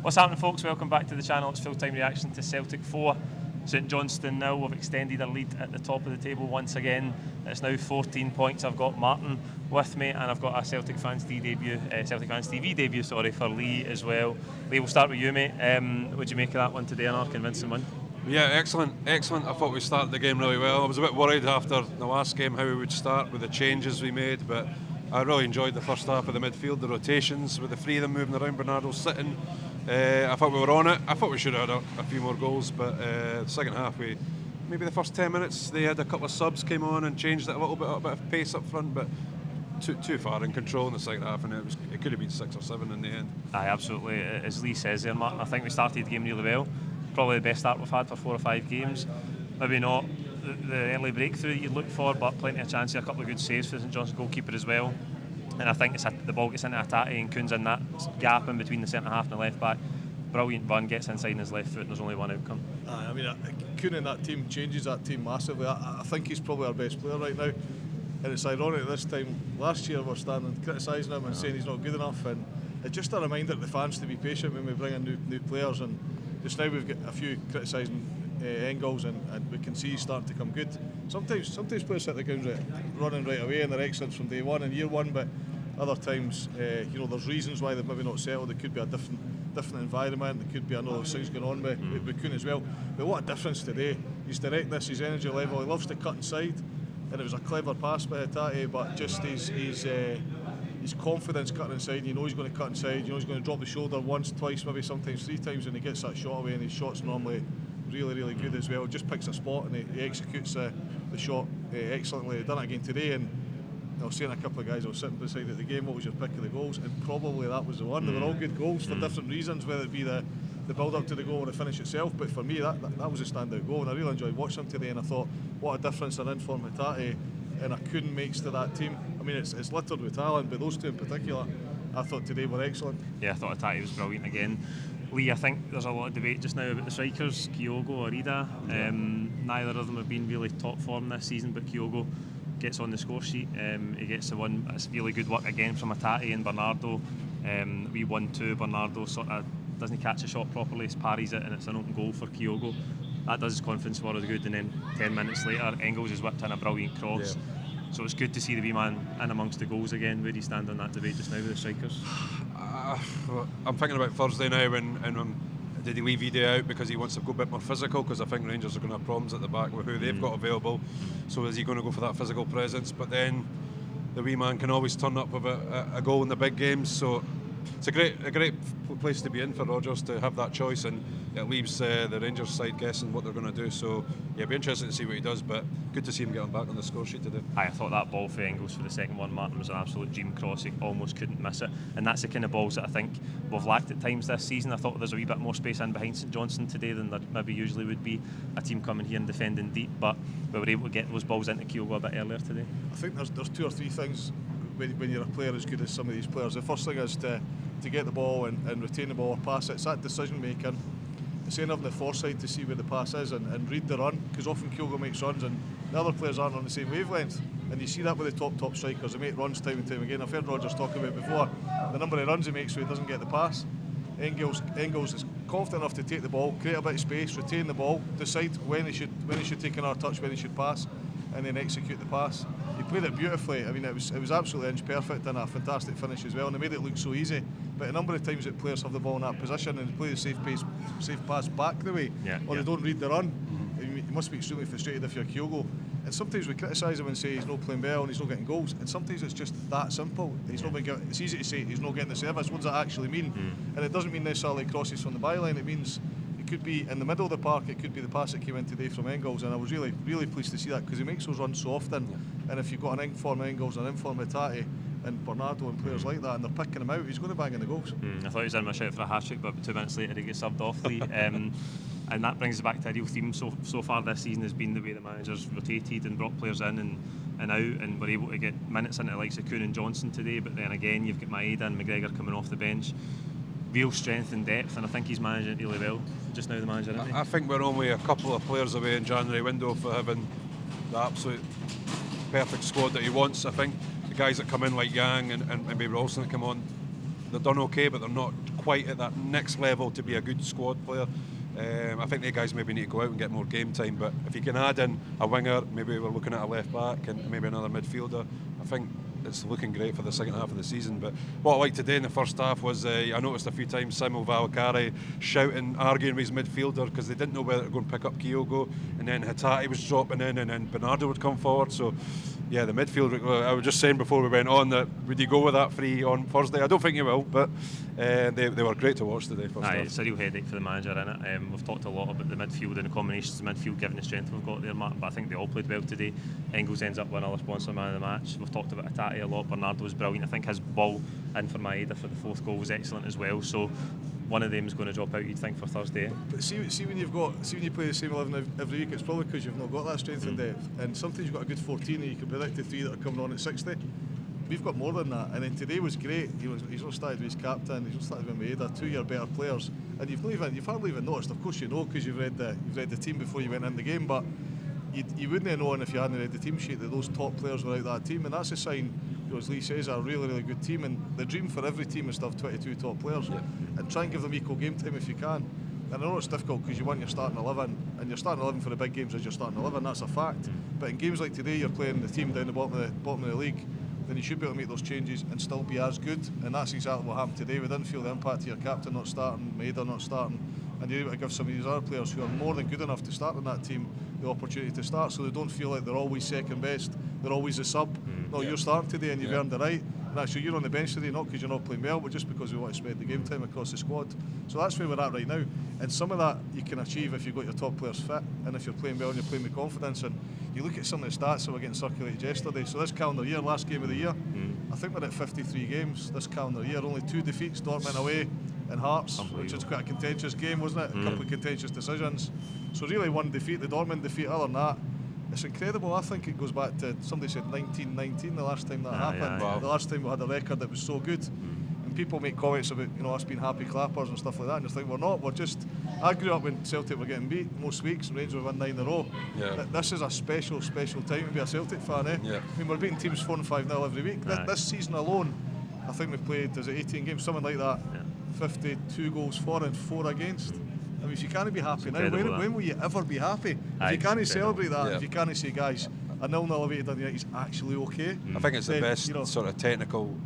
What's happening, folks? Welcome back to the channel. It's full-time reaction to Celtic 4, St Johnstone now. We've extended our lead at the top of the table once again. It's now 14 points. I've got Martin with me, and I've got a Celtic Fans TV debut, for Lee as well. Lee, we'll start with you, mate. What did you make of that one today? Another convincing one. Yeah, excellent. I thought we started the game really well. I was a bit worried after the last game how we would start with the changes we made, but I really enjoyed the first half of the midfield, the rotations with the three of them moving around, Bernardo sitting. I thought we were on it. I thought we should have had a few more goals, but the second half, maybe the first 10 minutes, they had a couple of subs came on and changed it a little bit, a bit of pace up front, but too far in control in the second half, and it could have been 6 or 7 in the end. Aye, absolutely. As Lee says there, Martin, I think we started the game really well. Probably the best start we've had for 4 or 5 games. Maybe not the early breakthrough that you'd look for, but plenty of chances, a couple of good saves for the St Johnstone goalkeeper as well. And I think the ball gets into Hatate and Kuhn's in that gap in between the centre half and the left back. Brilliant run, gets inside in his left foot, and there's only one outcome. I mean, Kuhn in that team changes that team massively. I think he's probably our best player right now. And it's ironic this time, last year we're standing criticising him and saying he's not good enough. And it's just a reminder to the fans to be patient when we bring in new players. And just now we've got a few criticising Engels, and we can see he's starting to come good. Sometimes players hit the ground running right away and they're excellent from day one in year one, but other times, there's reasons why they've maybe not settled. It could be a different environment. There could be another things going on with Kuhn as well. But what a difference today! His directness, his energy level. He loves to cut inside, and it was a clever pass by Hatate. But just his confidence cutting inside. You know he's going to cut inside. You know he's going to drop the shoulder once, twice, maybe sometimes 3 times, and he gets that shot away. And his shot's normally really good as well. Just picks a spot and he executes the shot excellently. He done it again today, and I was seeing a couple of guys I was sitting beside at the game, what was your pick of the goals? And probably that was the one. They were all good goals for different reasons, whether it be the build-up to the goal or the finish itself. But for me, that was a standout goal, and I really enjoyed watching him today. And I thought, what a difference an in-form Hatate and a Kuhn makes to that team. I mean, it's littered with talent, but those two in particular, I thought today were excellent. Yeah, I thought Hatate was brilliant again. Lee, I think there's a lot of debate just now about the strikers, Kyogo or Ida. Neither of them have been really top form this season, but Kyogo gets on the score sheet. He gets the one. It's really good work again from Hatate and Bernardo. We 1-2. Bernardo sort of doesn't catch a shot properly, parries it, and it's an open goal for Kyogo. That does his confidence world good, and then 10 minutes later, Engels has whipped in a brilliant cross. Yeah. So it's good to see the wee man in amongst the goals again. Where do you stand on that debate just now with the strikers? I'm thinking about Thursday now, and did he leave Ida out because he wants to go a bit more physical? Because I think Rangers are going to have problems at the back with who they've got available. So is he going to go for that physical presence? But then the wee man can always turn up with a goal in the big games. So it's a great place to be in for Rodgers to have that choice, and it leaves the Rangers side guessing what they're going to do. So yeah, it'll be interesting to see what he does, but good to see him getting back on the score sheet today. I thought that ball for Engels for the second one, Martin, was an absolute dream cross. He almost couldn't miss it, and that's the kind of balls that I think we've lacked at times this season. I thought there's a wee bit more space in behind St Johnstone today than there maybe usually would be, a team coming here and defending deep, but we were able to get those balls into Kyogo a bit earlier today. I think there's 2 or 3 things when you're a player as good as some of these players. The first thing is to get the ball and retain the ball or pass it. It's that decision making. It's saying having the foresight to see where the pass is and read the run, because often Kyogo makes runs and the other players aren't on the same wavelength, and you see that with the top strikers. They make runs time and time again. I've heard Rodgers talk about it before, the number of runs he makes so he doesn't get the pass. Engels is confident enough to take the ball, create a bit of space, retain the ball, decide when he should take another touch, when he should pass, and then execute the pass. He played it beautifully. I mean, it was absolutely inch perfect and a fantastic finish as well, and they made it look so easy. But a number of times that players have the ball in that position and play the safe pass back the way, or they don't read the run. You must be extremely frustrated if you're Kyogo. And sometimes we criticise him and say he's not playing well and he's not getting goals. And sometimes it's just that simple. He's not being it's easy to say he's not getting the service. What does that actually mean? And it doesn't mean necessarily crosses from the byline. It means it could be in the middle of the park. It could be the pass that came in today from Engels. And I was really pleased to see that, because he makes those runs so often. And if you've got an in-form Engels and an in-form Hatate and Bernardo and players like that, and they're picking him out, he's going to bang in the goals. I thought he was in my shout for a hat-trick, but 2 minutes later he gets subbed off. And that brings us back to a real theme so far this season has been the way the managers rotated and brought players in and out, and were able to get minutes into the likes of Kuhn and Johnson today. But then again, you've got Maeda and McGregor coming off the bench. Real strength and depth, and I think he's managing it really well just now, the manager, isn't he? I think we're only a couple of players away in January window for having the absolute perfect squad that he wants. I think the guys that come in like Yang and maybe Ralston that come on, they're done okay, but they're not quite at that next level to be a good squad player. I think the guys maybe need to go out and get more game time, but if you can add in a winger, maybe we're looking at a left back and maybe another midfielder, I think it's looking great for the second half of the season. But what I liked today in the first half was I noticed a few times Simo Valakari shouting, arguing with his midfielder because they didn't know whether to go and pick up Kyogo, and then Hatate was dropping in and then Bernardo would come forward. So yeah, the midfield, I was just saying before we went on that would he go with that three on Thursday? I don't think he will, but they were great to watch today. It's a real headache for the manager, innit? We've talked a lot about the midfield and the combinations of midfield given the strength we've got there, Martin, but I think they all played well today. Engels ends up winning another sponsor man of the match. We've talked about Hatate a lot. Bernardo was brilliant. I think his ball in for Maeda for the fourth goal was excellent as well. So one of them is going to drop out, you'd think, for Thursday. But see when you play the same 11 every week, it's probably because you've not got that strength and depth. And sometimes you've got a good 14 and you can predict the three that are coming on at 60. We've got more than that, and then today was great. He's not started with his captain, he's not started with Maeda, 2 year better players, and you've hardly even noticed. Of course you know because you've read the team before you went in the game, but you wouldn't have known if you hadn't read the team sheet that those top players were out that team, and that's a sign. As Lee says, a really, really good team, and the dream for every team is to have 22 top players, and try and give them equal game time if you can. And I know it's difficult because you want your starting 11, and your starting 11 for the big games is your starting 11. That's a fact. But in games like today, you're playing the team down the bottom of the league. Then you should be able to make those changes and still be as good. And that's exactly what happened today. We didn't feel the impact of your captain not starting, Maeda not starting, and you're able to give some of these other players who are more than good enough to start in that team the opportunity to start, so they don't feel like they're always second best, they're always a sub. You're starting today and you've earned the right. And actually you're on the bench today not because you're not playing well, but just because we want to spread the game time across the squad. So that's where we're at right now. And some of that you can achieve if you've got your top players fit and if you're playing well and you're playing with confidence. And you look at some of the stats that were getting circulated yesterday. So this calendar year, last game of the year, I think we're at 53 games this calendar year. Only 2 defeats, Dortmund away and Hearts, which was quite a contentious game, wasn't it? A couple of contentious decisions. So really one defeat, the Dortmund defeat. Other than that, it's incredible. I think it goes back to, somebody said 1919 the last time that happened. Yeah. The last time we had a record that was so good. And people make comments about us being happy clappers and stuff like that, and you think we're not. We're just. I grew up when Celtic were getting beat most weeks and Rangers were win 9 in a row. This is a special time to be a Celtic fan, eh? I mean, we're beating teams 4 and 5-0 every week. This season alone, I think we've played 18 games, something like that. 52 goals for and 4 against. I mean, if you can't be happy now, when will you ever be happy? If you can't celebrate that, if you can't say, guys, a 0-0 away to Dundee United is actually okay. I think it's the best sort of technical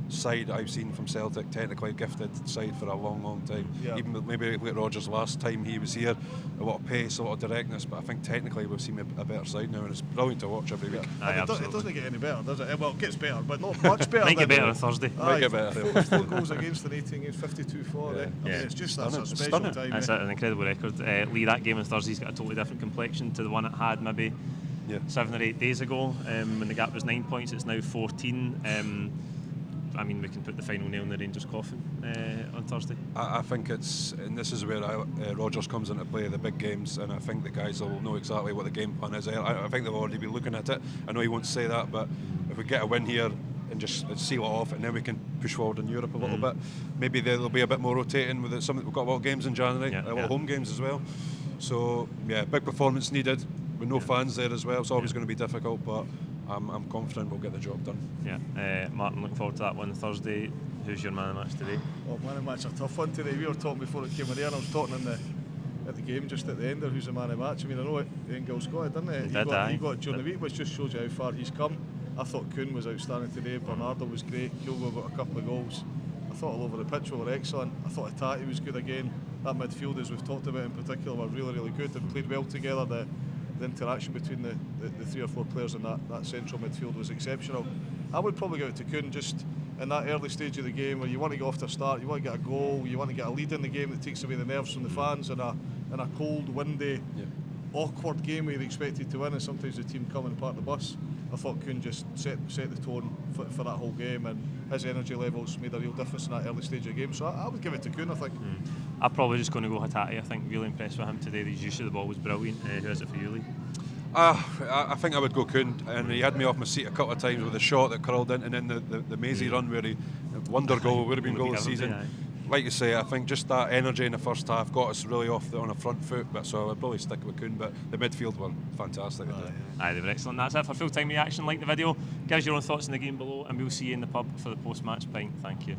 side I've seen from Celtic, technically gifted side for a long time. Even maybe like Rodgers last time he was here, a lot of pace, a lot of directness, but I think technically we've seen a better side now, and it's brilliant to watch every week. It doesn't get any better, does it? Well, it gets better, but not much better. Might get better on Thursday. Might get better. 4 goals against in 18 games, 52 for. I mean, it's just that's a special time. It's an incredible record. Lee, that game on Thursday's got a totally different complexion to the one it had maybe 7 or 8 days ago. When the gap was 9 points, it's now 14. I mean, we can put the final nail in the Rangers' coffin on Thursday. I think it's, and this is where Rodgers comes into play, the big games, and I think the guys will know exactly what the game plan is. I think they'll already be looking at it. I know he won't say that, but if we get a win here and just seal it off, and then we can push forward in Europe a little bit, maybe there'll be a bit more rotating with it. We've got a lot of games in January, a lot of home games as well. So, big performance needed with no fans there as well. It's always going to be difficult, but I'm confident we'll get the job done. Martin, looking forward to that one Thursday. Who's your man of the match today? Well, man of the match a tough one today. We were talking before it came in here, and I was talking at the game just at the end there, who's the man of the match. I mean, I know Engels got it, didn't he? He got it during the week, which just shows you how far he's come. I thought Kuhn was outstanding today. Bernardo was great. Kyogo got a couple of goals. I thought all over the pitch we were excellent. I thought Hatate was good again. That midfield, as we've talked about in particular, were really, really good and played well together. The interaction between the 3 or 4 players in that central midfield was exceptional. I would probably give it to Kuhn just in that early stage of the game where you want to get off to a start, you want to get a goal, you want to get a lead in the game that takes away the nerves from the fans in a cold, windy, awkward game where you're expected to win, and sometimes the team come and park the bus. I thought Kuhn just set the tone for that whole game, and his energy levels made a real difference in that early stage of the game. So I would give it to Kuhn, I think. I'm probably just going to go Hatate. I think really impressed with him today. His use of the ball was brilliant. Who is it for you, Lee? I think I would go Kuhn, and he had me off my seat a couple of times with a shot that curled in, and then the mazy run where he wonder goal would have been goal of the season. Like you say, I think just that energy in the first half got us really off on a front foot, but so I'd probably stick with Kuhn, but the midfield were fantastic. They were excellent. That's it for full-time reaction. Like the video, give us your own thoughts in the game below, and we'll see you in the pub for the post-match pint. Thank you.